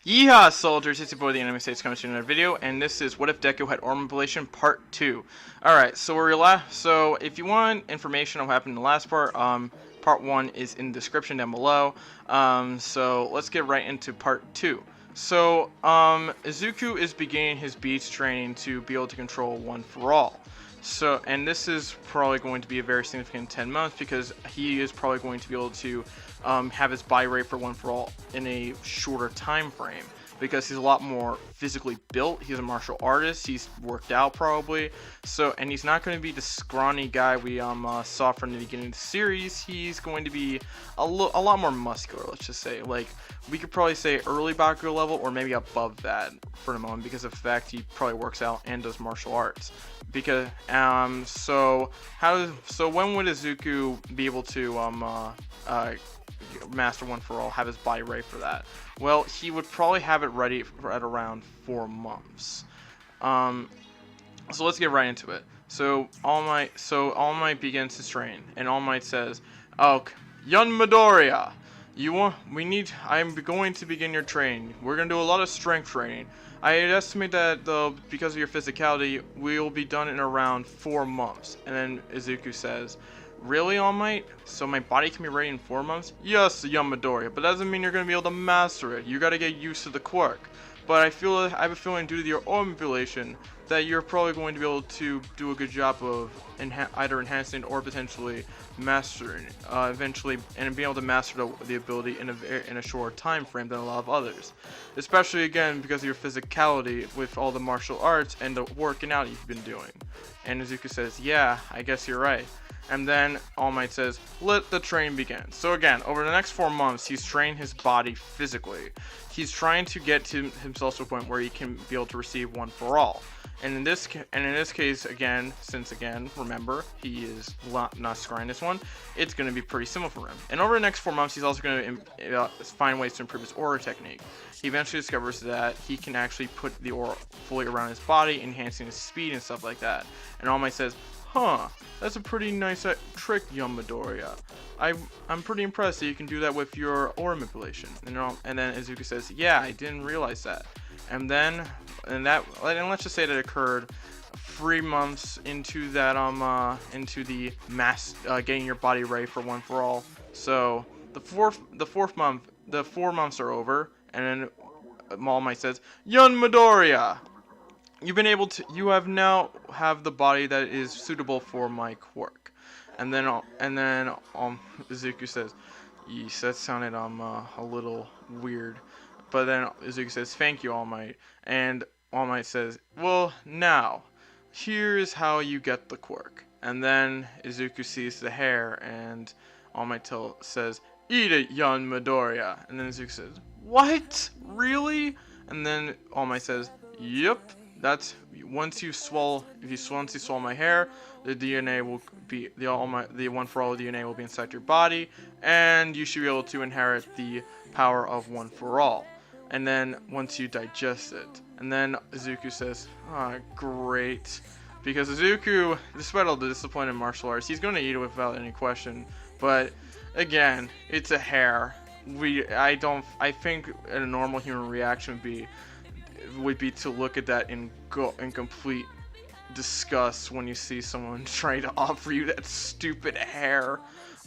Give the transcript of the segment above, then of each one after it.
Yeehaw, soldiers, it's your boy the Anime States coming to another video, and this is What If Deku Had Orb Manipulation Part 2. Alright, so if you want information on what happened in the last part, Part 1 is in the description down below. So let's get right into Part 2. So, Izuku is beginning his beats training to be able to control One For All. So, and this is probably going to be a very significant 10 months because he is probably going to be able to have his buy rate for One For All in a shorter time frame because he's a lot more physically built. He's a martial artist. He's worked out probably. So, and he's not going to be the scrawny guy we saw from the beginning of the series. He's going to be a lot more muscular, let's just say. Like, we could probably say early Bakugo level or maybe above that for the moment because of the fact he probably works out and does martial arts. Because so when would Izuku be able to master One For All, have his body ready for that? Well, he would probably have it ready at around 4 months. So let's get right into it. So All Might begins his train, and All Might says, "Oh, Yun Midoriya, I'm going to begin your training. We're gonna do a lot of strength training. I estimate that because of your physicality, we will be done in around 4 months." And then Izuku says, "Really, All Might? So my body can be ready in 4 months?" "Yes, Yun Midoriya, but that doesn't mean you're going to be able to master it. You got to get used to the quirk. But I have a feeling due to your orb manipulation that you're probably going to be able to do a good job of either enhancing or potentially mastering eventually, and being able to master the ability in a shorter time frame than a lot of others, especially again because of your physicality with all the martial arts and the working out you've been doing." And Izuku says, "Yeah, I guess you're right." And then All Might says, "Let the train begin." So again, over the next 4 months, he's training his body physically. He's trying to get to himself to a point where he can be able to receive One For All. And in this case, again, remember, he is not scrying this one, it's going to be pretty simple for him. And over the next 4 months, he's also going to find ways to improve his aura technique. He eventually discovers that he can actually put the aura fully around his body, enhancing his speed and stuff like that. And All Might says, "Huh, that's a pretty nice trick, Yun Midoriya. I'm pretty impressed that you can do that with your aura manipulation." And then Izuku says, "Yeah, I didn't realize that." And let's just say that occurred 3 months into that into the getting your body ready for One For All. So the 4 months are over, and then All Might says, "Yun Midoriya, you have now the body that is suitable for my quirk." And then Izuku says, "Yeesh, that sounded a little weird." But then Izuku says, "Thank you, All Might." And All Might says, "Well, now here's how you get the quirk." And then Izuku sees the hair, and All Might says, "Eat it, Yun Midoriya." And then Izuku says, "What? Really?" And then All Might says, "Yep. That's once you swallow my hair, the DNA will be the One For All DNA will be inside your body, and you should be able to inherit the power of One For All. And then once you digest it." And then Izuku says, "Ah, great," because Izuku, despite all the discipline in martial arts, he's going to eat it without any question. But again, it's a hair. I think a normal human reaction would be to look at that in complete disgust when you see someone trying to offer you that stupid hair.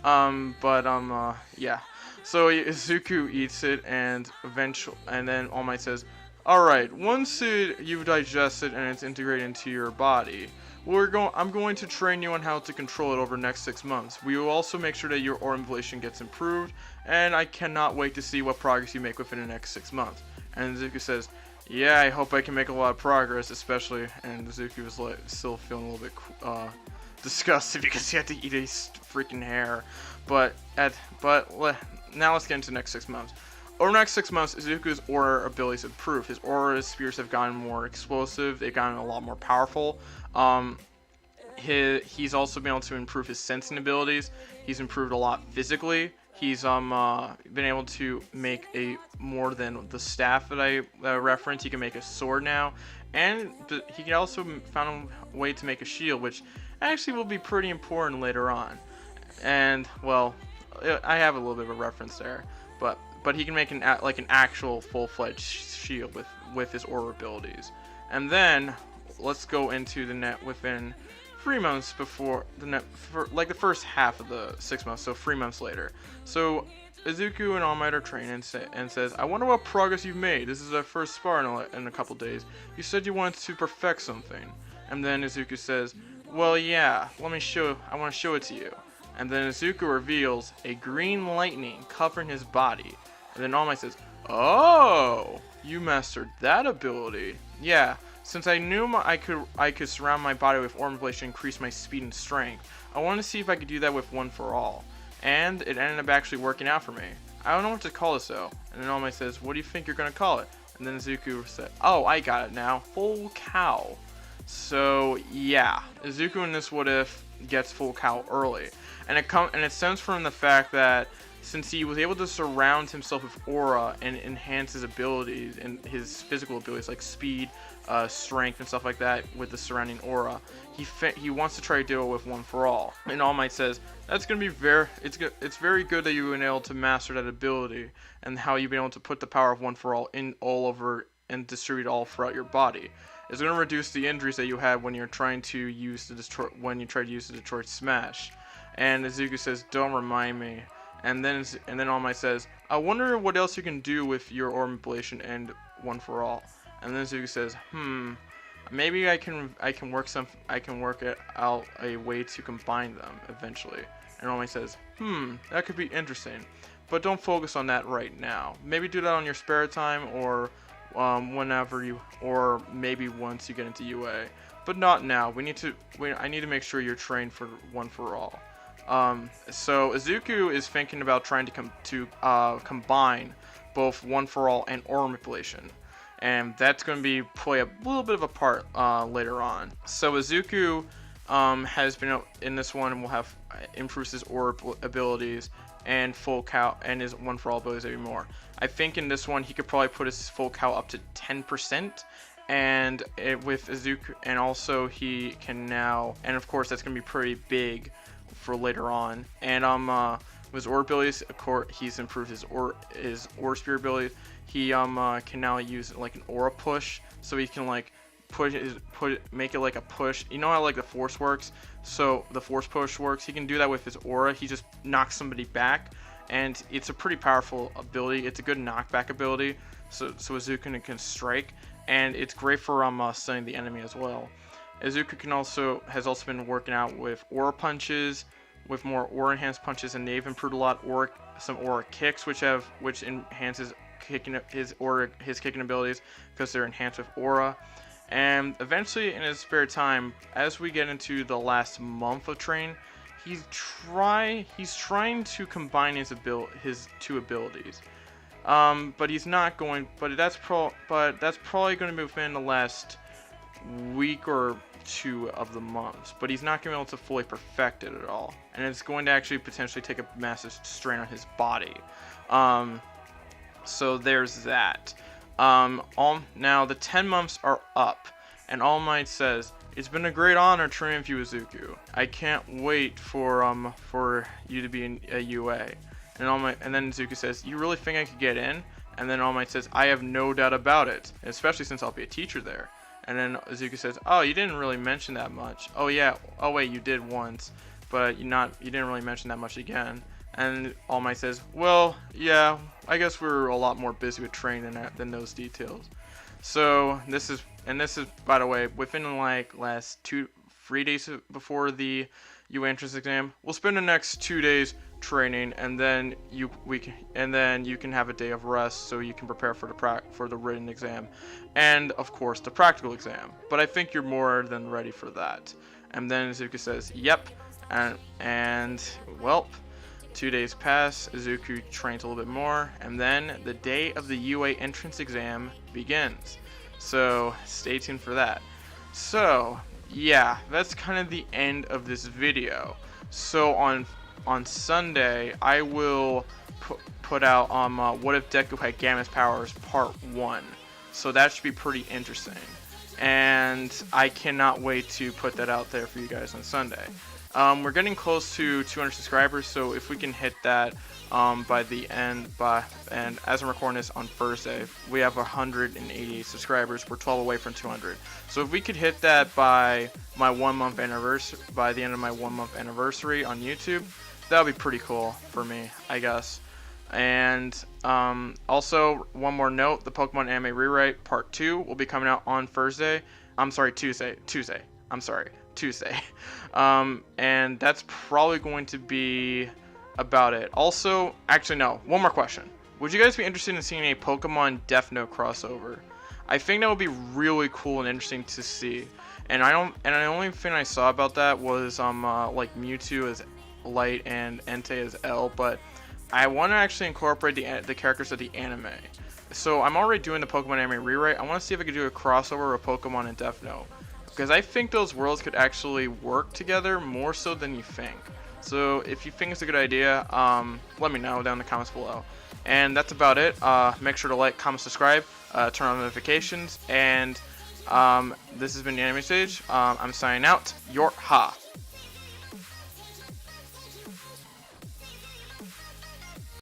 Yeah. So Izuku eats it, and then All Might says, "All right, once you've digested and it's integrated into your body, I'm going to train you on how to control it over the next 6 months. We will also make sure that your aura manipulation gets improved, and I cannot wait to see what progress you make within the next 6 months." And Izuku says, "Yeah, I hope I can make a lot of progress," especially, and Izuku was still feeling a little bit disgusted because he had to eat his freaking hair. But now let's get into the next 6 months. Over the next 6 months, Izuku's aura abilities improve. His aura spears have gotten more explosive. They've gotten a lot more powerful. He's also been able to improve his sensing abilities. He's improved a lot physically. He's been able to make more than the staff that I referenced. He can make a sword now, and he can also found a way to make a shield, which actually will be pretty important later on. And well, I have a little bit of a reference there, but he can make an actual full-fledged shield with his aura abilities. And then let's go into the net within 3 months before the net, for like the first half of the 6 months, so 3 months later. So Izuku and All Might are training and says, I wonder what progress you've made. This is our first spar in a couple days. You said you wanted to perfect something. And then Izuku says, well, yeah, I want to show it to you. And then Izuku reveals a green lightning covering his body. And then All Might says, oh, you mastered that ability. Yeah, since I knew I could surround my body with aura manipulation and increase my speed and strength, I wanted to see if I could do that with One for All. And it ended up actually working out for me. I don't know what to call this though. And then All Might says, what do you think you're going to call it? And then Izuku said, oh, I got it now. Full cow. So yeah, Izuku in this what if gets full cow early. And it stems from the fact that since he was able to surround himself with aura and enhance his abilities and his physical abilities like speed, strength, and stuff like that with the surrounding aura, he wants to try to do it with One for All. And All Might says that's gonna be it's very good that you've been able to master that ability and how you've been able to put the power of One for All in all over and distribute all throughout your body. It's gonna reduce the injuries that you had when you're trying to use the Detroit Smash. And Izuku says, don't remind me. And then All Might says, I wonder what else you can do with your aura manipulation and One for All. And then Izuku says, maybe I can work out a way to combine them eventually. And All Might says, that could be interesting, but don't focus on that right now. Maybe do that on your spare time or or maybe once you get into UA, but not now. I need to make sure you're trained for One for All. So Izuku is thinking about trying to combine both One for All and aura manipulation, and that's going to play a little bit of a part later on. So Izuku has been in this one and will have improves his aura abilities and full cow and his One for All abilities even more. I think in this one he could probably put his full cow up to 10%. And with Izuku, and also he can now, and of course that's gonna be pretty big for later on. And with his aura abilities, of course he's improved his aura spirit ability. He can now use like an aura push, so he can like make it like a push. You know how like the force works? So the force push works. He can do that with his aura. He just knocks somebody back, and it's a pretty powerful ability. It's a good knockback ability. So Izuku can strike, and it's great for stunning the enemy as well. Izuku has also been working out with aura punches, with more aura enhanced punches, and they've improved a lot. Some aura kicks, which enhances his kicking abilities because they're enhanced with aura. And eventually, in his spare time, as we get into the last month of training, he's trying to combine his two abilities. But he's not going. But that's probably going to be within the last week or two of the months. But he's not going to be able to fully perfect it at all, and it's going to actually potentially take a massive strain on his body. So there's that. Now the 10 months are up, and All Might says, it's been a great honor training with you, Izuku. I can't wait for you to be in a UA. And then Izuku says, you really think I could get in? And then All Might says, I have no doubt about it, especially since I'll be a teacher there. And then Izuku says, oh, you didn't really mention that much. Oh yeah, oh wait, you did once, but you didn't really mention that much again. And All Might says, well, yeah, I guess we're a lot more busy with training than those details. So this is, by the way, within like last 3 days before the UA entrance exam, we'll spend the next 2 days training, and then you can have a day of rest so you can prepare for the written exam, and of course the practical exam. But I think you're more than ready for that. And then Izuku says, yep, and well. 2 days pass, Izuku trains a little bit more, and then the day of the UA entrance exam begins. So stay tuned for that. So yeah, that's kind of the end of this video. So on Sunday, I will put out What If Deku Had Gamma's Powers Part 1. So that should be pretty interesting, and I cannot wait to put that out there for you guys on Sunday. We're getting close to 200 subscribers, so if we can hit that by the end, and as I'm recording this on Thursday, we have 188 subscribers. We're 12 away from 200. So if we could hit that by my 1 month anniversary, by the end of my 1 month anniversary on YouTube, that would be pretty cool for me, I guess. And also, one more note: the Pokemon Anime Rewrite Part 2 will be coming out on Tuesday. And that's probably going to be about it. Also, actually no, one more question. Would you guys be interested in seeing a Pokemon Death Note crossover? I think that would be really cool and interesting to see. And the only thing I saw about that was like Mewtwo as Light and Entei as L, but I want to actually incorporate the characters of the anime. So I'm already doing the Pokemon Anime Rewrite. I want to see if I could do a crossover of Pokemon and Death Note, because I think those worlds could actually work together more so than you think. So if you think it's a good idea, let me know down in the comments below. And that's about it. Make sure to like, comment, subscribe, turn on notifications, and this has been the Anime Stage. I'm signing out. YEEHAW.